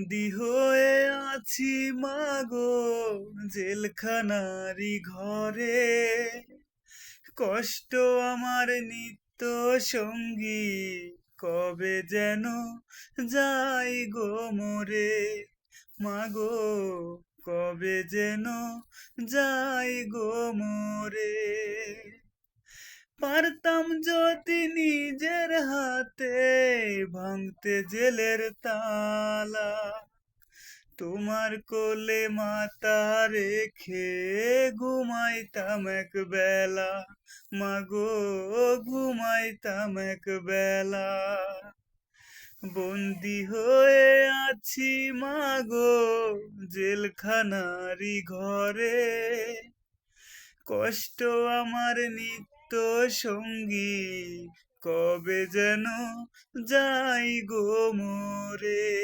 বন্দি হয়ে আছি মাগো জেলখানারি ঘরে। কষ্ট আমার নিত্য সঙ্গী, কবে যেন যাই গো মোরে। মাগো কবে যেন যাই গো মোরে। পারতাম যদি নিজের হাতে ভাঙতে জেলের তালা, তোমার কোলে মাথা রেখে ঘুমাইতাম এক বেলা। মাগো ঘুমাইতাম এক বেলা। বন্দি হয়ে আছি মাগো জেলখানারি ঘরে। কষ্ট আমার নিত্য সঙ্গী, কবে যেন যাই গো মোরে।